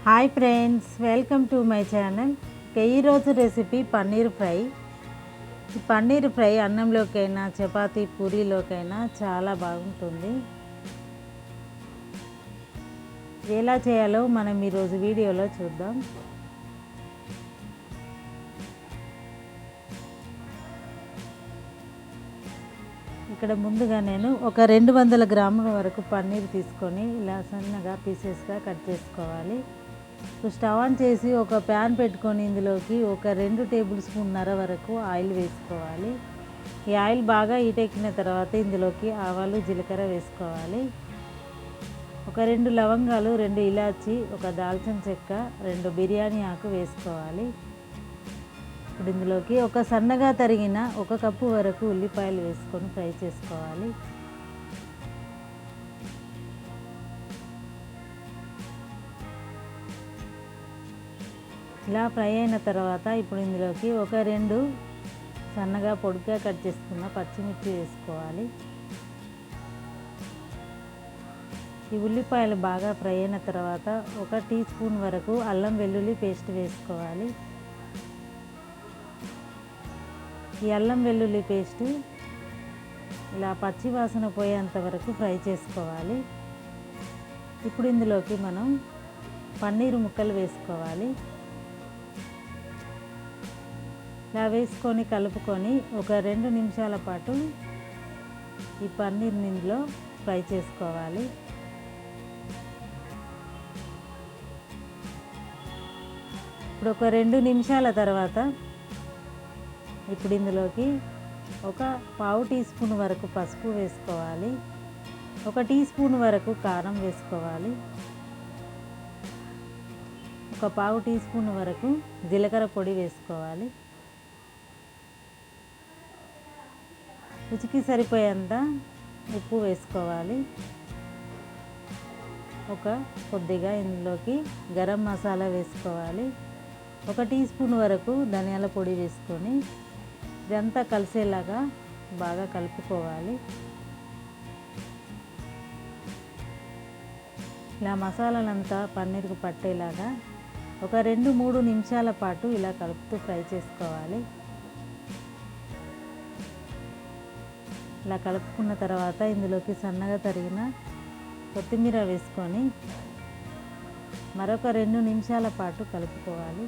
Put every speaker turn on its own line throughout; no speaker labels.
Hi friends, welcome to my channel. ఈరోజు recipe paneer fry. ఈ paneer fry అన్నంలోకైనా chapati పూరీలోకైనా చాలా బాగుంటుంది. ఎలా చేయాలో మనం ఈరోజు వీడియోలో చూద్దాం. ఇక్కడ ముందుగా నేను ఒక 200 గ్రాముల వరకు పన్నీర్ తీసుకొని ఇలా సన్నగా పీసెస్గా కట్ చేసుకోవాలి. స్టవ్ ఆన్ చేసి ఒక ప్యాన్ పెట్టుకొని ఇందులోకి ఒక 2 టేబుల్ స్పూన్నర వరకు ఆయిల్ వేసుకోవాలి. ఈ ఆయిల్ బాగా హీట్ ఎక్కిన తర్వాత ఇందులోకి ఆవాలు, జీలకర్ర వేసుకోవాలి. ఒక 2 లవంగాలు, 2 ఇలాచి, ఒక దాల్చిన చెక్క, 2 బిర్యానీ ఆకు వేసుకోవాలి. ఇప్పుడు ఇందులోకి ఒక సన్నగా తరిగిన 1 కప్పు వరకు ఉల్లిపాయలు వేసుకొని ఫ్రై చేసుకోవాలి. ఇలా ఫ్రై అయిన తర్వాత ఇప్పుడు ఇందులోకి ఒక 2 సన్నగా పొడిగా కట్ చేసుకున్న పచ్చిమిర్చి వేసుకోవాలి. ఈ ఉల్లిపాయలు బాగా ఫ్రై అయిన తర్వాత 1 టీ స్పూన్ వరకు అల్లం వెల్లుల్లి పేస్ట్ వేసుకోవాలి. ఈ అల్లం వెల్లుల్లి పేస్ట్ ఇలా పచ్చి వాసన పోయేంత వరకు ఫ్రై చేసుకోవాలి. ఇప్పుడు ఇందులోకి మనం పన్నీరు ముక్కలు వేసుకోవాలి. ఇలా వేసుకొని కలుపుకొని ఒక 2 నిమిషాల పాటు ఈ పన్నీర్ని ఇందులో ఫ్రై చేసుకోవాలి. ఇప్పుడు ఒక 2 నిమిషాల తర్వాత ఇప్పుడు ఇందులోకి ఒక పావు టీ స్పూన్ వరకు పసుపు వేసుకోవాలి. 1 టీ స్పూన్ వరకు కారం వేసుకోవాలి. ఒక పావు టీ స్పూన్ వరకు జీలకర్ర పొడి వేసుకోవాలి. రుచికి సరిపోయేంత ఉప్పు వేసుకోవాలి. కొద్దిగా ఇందులోకి గరం మసాలా వేసుకోవాలి. 1 టీ స్పూన్ వరకు ధనియాల పొడి వేసుకొని ఇదంతా కలిసేలాగా బాగా కలుపుకోవాలి. ఇలా మసాలాలంతా పన్నీర్కు పట్టేలాగా ఒక 2-3 నిమిషాల పాటు ఇలా కలుపుతూ ఫ్రై చేసుకోవాలి. ఇలా కలుపుకున్న తర్వాత ఇందులోకి సన్నగా తరిగిన కొత్తిమీర వేసుకొని మరొక 2 నిమిషాల పాటు కలుపుకోవాలి.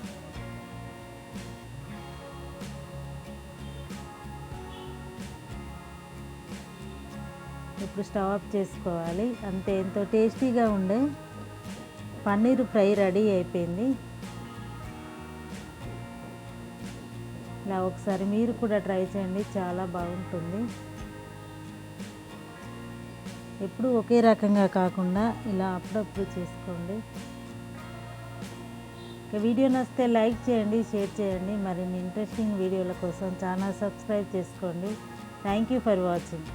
ఇప్పుడు స్టవ్ ఆఫ్ చేసుకోవాలి. అంతే, ఎంతో టేస్టీగా ఉండే పన్నీర్ ఫ్రై రెడీ అయిపోయింది. ఇలా ఒకసారి మీరు కూడా ట్రై చేయండి, చాలా బాగుంటుంది. ఎప్పుడు ఒకే రకంగా కాకుండా ఇలా అప్పుడప్పుడు చేసుకోండి. వీడియో నచ్చితే లైక్ చేయండి, షేర్ చేయండి. మరిన్ని ఇంట్రెస్టింగ్ వీడియోల కోసం ఛానల్ సబ్స్క్రైబ్ చేసుకోండి. Thank you for watching.